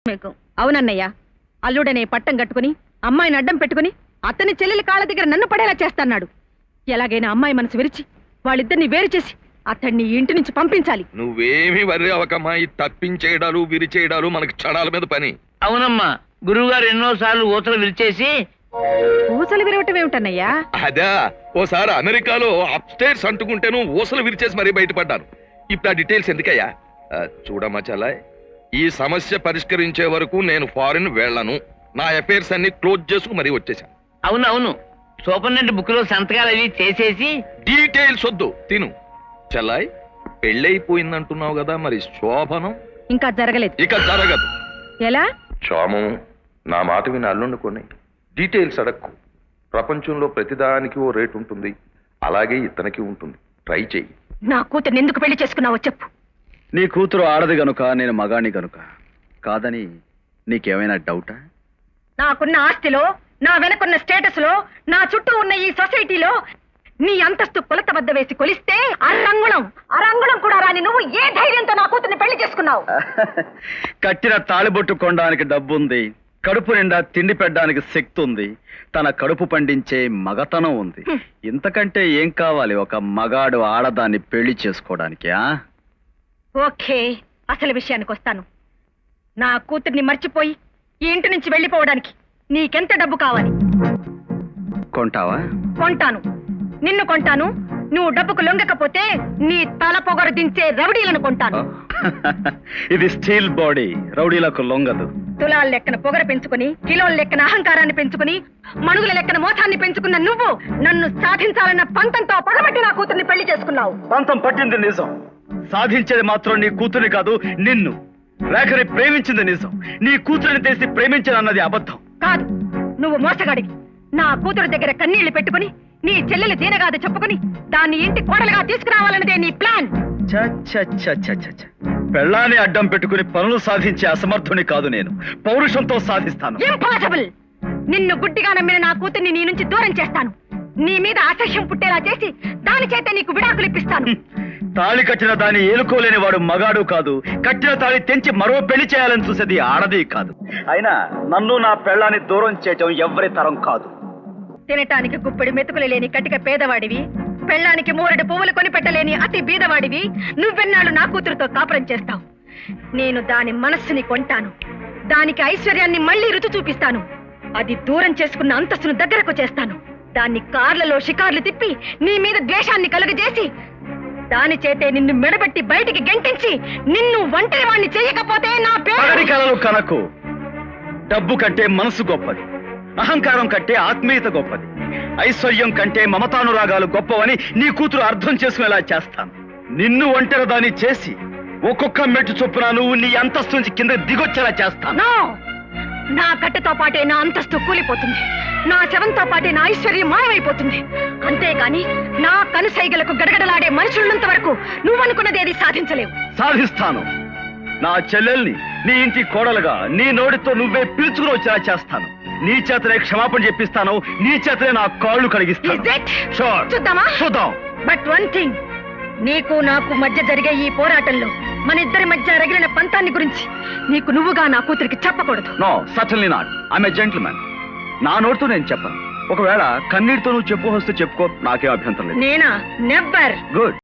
మీకు అవునన్నయ్య, అల్లుడనే పట్టం కట్టుకుని అమ్మాయిని అడ్డం పెట్టుకుని అతని చెల్లెలి కాళ్ళ దగ్గర నన్ను పడేలా చేస్తాన్నాడు. ఎలాగైనా అమ్మాయి మనసు విరిచి వాళ్ళిద్దరిని వేరు చేసి అతన్ని ఇంటి నుంచి పంపించాలి. నువ్వేమి వర్రి అవకమ్మా, ఈ తప్పించేయడాలు విరిచేయడాలు మనకి చడాల మీద పని. అవునమ్మా, గురువుగారు ఎన్నోసార్లు ఊసలు విరిచేసి ఊసలు విరవటం ఏమిటన్నయ్యా? అదా, ఓసారి అమెరికాలో అప్స్టైర్స్ అంటుకుంటేను ఊసలు విరిచేసి మరీ బయటపడ్డాను. ఇప్పుడు ఆ డీటెయిల్స్ ఎందుకయ్యా? చూడమ్మా చల్లాయ్, ఈ సమస్య పరిష్కరించే వరకు నేను ఫారిన్ వెళ్ళను. నా అఫైర్స్ అన్ని క్లోజ్ చేసుకు మరీ వచ్చేసాను. అవునవును, సూపరింటెండెంట్ బుక్ లో సంతకాలు అవి చేసేసి డీటెయిల్స్ వద్దు, తిను. చల్లాయ్, పెళ్ళైపోయిందంటున్నావు కదా, మరి శోభనం ఇంకా జరగలేదు. ఇక జరగదు. ఎలా? క్షోమం, నా మాట విని అల్లుండుకొని డీటెయిల్స్ అడక్కు. ప్రపంచంలో ప్రతిదానికి ఓ రేటు ఉంటుంది, అలాగే ఇతనికి ఉంటుంది. ట్రై చెయ్యి. నా కూతుర్ని ఎందుకు పెళ్లి చేసుకున్నావో చెప్పు. నీ కూతురు ఆడది గనుక, నేను మగాణ్ణి గనుక కాదని నీకేమైనా డౌటా? నాకున్న ఆస్తిలో, నా వెనకున్న స్టేటస్ లో, నా చుట్టూ ఉన్న ఈ సొసైటీలో నీ అంతస్తు కొలత వద్ద వేసి కొలిస్తే అరంగుళం కూడా రాని నువ్వు ఏ ధైర్యంతో నా కూతుర్ని పెళ్లి చేసుకున్నావు? కట్టిన తాళిబొట్టు కొనడానికి డబ్బుంది, కడుపు నిండా తిండి పెట్టడానికి శక్తి ఉంది, తన కడుపు పండించే మగతనం ఉంది. ఇంతకంటే ఏం కావాలి ఒక మగాడు ఆడదాన్ని పెళ్లి చేసుకోవడానికి? ఓకే, అసలు విషయానికి వస్తాను. నా కూతుర్ని మర్చిపోయి ఈ ఇంటి నుంచి వెళ్ళిపోవడానికి నీకెంత డబ్బు కావాలి? కొంటావా? కొంటాను, నిన్ను కొంటాను. నువ్వు డబ్బుకు లొంగకపోతే నీ తల పొగరు దించే రౌడీలను కొంటాను. ఇది స్టీల్ బాడీ, రౌడీలకు లొంగదు. తులాల లెక్కన పొగర పెంచుకుని, కిలోల లెక్కన అహంకారాన్ని పెంచుకుని, మణుగుల లెక్కన మోసాన్ని పెంచుకున్న నువ్వు నన్ను సాధించాలన్న పంతంతో పగబట్టి నా కూతుర్ని పెళ్లి చేసుకున్నావు. పంతం పట్టింది నిజం, సాధించేది మాత్రం నీ కూతురిని కాదు నిన్ను. రేఖని ప్రేమించింది నిజం, నీ కూతురిని తెలిసి ప్రేమించనన్నది అబద్ధం. కాదు, నువ్వు మోసగాడివి. నా కూతురు దగ్గర కన్నీళ్లు పెట్టుకుని నీ చెల్లెలు దీనగాదు చెప్పుకుని దాన్ని ఇంటి కోడలుగా తీసుకురావాలన్నదే నీ ప్లాన్. పెళ్ళాన్ని అడ్డం పెట్టుకుని పనులు సాధించే అసమర్థుని కాదు నేను, పౌరుషంతో సాధిస్తాను. ఇంపాసిబుల్. నిన్ను గుడ్డిగా నమ్మిన నా కూతుర్ని నీ నుంచి దూరం చేస్తాను. నీ మీద అసహ్యం పుట్టేలా చేసి దాని చేత నీకు విడాకులు ఇప్పిస్తాను. తాళి కట్టిన దాన్ని ఏలుకోలేని వాడు మగాడు కాదు, కట్టిన తాళి తెంచి మరో పెళ్లి చేయాలని చూసేది ఆడది కాదు. అయినా నన్ను నా పెళ్ళాన్ని దూరం చేయటం ఎవరి తరం కాదు. తినటానికి గుప్పెడు మెతుకులు లేని కటిక పేదవాడివి, పెళ్ళానికి మూరెడు పువ్వులు కొనిపెట్టలేని అతి బీదవాడివి. నువ్వెన్నాళ్ళు నా కూతురుతో కాపురం చేస్తావు. నేను దాని మనస్సుని కొంటాను, దానికి ఐశ్వర్యాన్ని మళ్లీ రుచి చూపిస్తాను. అది దూరం చేసుకున్న అంతస్తును దగ్గరకు చేస్తాను. దాన్ని కార్లలో షికార్లు తిప్పి నీ మీద ద్వేషాన్ని కలుగజేసి దాని చేతే నిన్ను మెడబెట్టి బయటికి గెంటించి నిన్ను ఒంటరి వాణ్ణి చేయకపోతే నా పేరు కనకు. డబ్బు కంటే మనసు గొప్పది, అహంకారం కంటే ఆత్మీయత గొప్పది, ఐశ్వర్యం కంటే మమతానురాగాలు గొప్పవని నీ కూతురు అర్థం చేసుకునేలా చేస్తాను. నిన్ను ఒంటరి దాన్ని చేసి ఒక్కొక్క మెట్టు చొప్పున నువ్వు నీ అంతస్తు నుంచి కింద దిగొచ్చేలా చేస్తాను. నా కట్టెతో పాటే నా అంతస్తు కూలిపోతుంది, నా శవంతో పాటే నా ఐశ్వర్యం మాయమైపోతుంది. అంతేగాని నా కనుసైగలకు గడగడలాడే మనుషులంత వరకు నువ్వనుకున్నదేది సాధించలేవు. సాధిస్తాను. నా చెల్లెల్ని నీ ఇంటి కోడలుగా నీ నోటితో నువ్వే పిలుచుకుని వచ్చేలా చేస్తాను. నీ చేతనే క్షమాపణ చెప్పిస్తాను, నీ చేతనే నా కాళ్ళు కడిగిస్తాను. చూద్దామా? చూద్దాం. బట్ వన్ థింగ్, నీకు నాకు మధ్య జరిగే ఈ పోరాటంలో మన ఇద్దరి మధ్య రగిలిన పంతాన్ని గురించి నీకు నువ్వుగా నా కూతురికి చెప్పకూడదు. No, certainly not. I'm a gentleman. నా నోటితో నేను చెప్పను. ఒకవేళ కన్నీటితో నువ్వు చెప్పుకొస్తే చెప్పుకో, నాకేం అభ్యంతరం లేదు. నేనా? నెవర్. గుడ్.